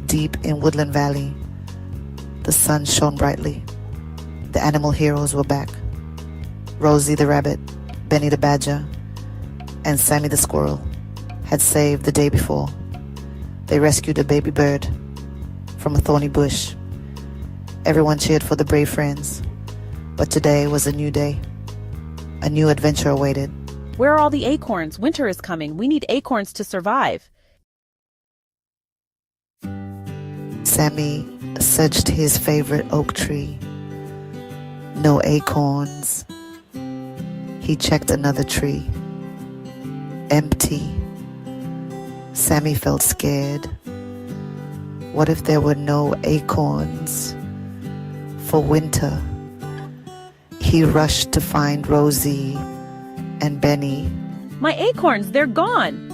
Deep in Woodland Valley, the sun shone brightly. The animal heroes were back. Rosie the rabbit, Benny the badger, and Sammy the squirrel had saved the day before. They rescued a baby bird from a thorny bush. Everyone cheered for the brave friends, but today was a new day. A new adventure awaited. Where are all the acorns? Winter is coming. We need acorns to survive. Sammy searched his favorite oak tree. No acorns. He checked another tree. Empty. Sammy felt scared. What if there were no acorns for winter? He rushed to find Rosie and Benny. My acorns, they're gone.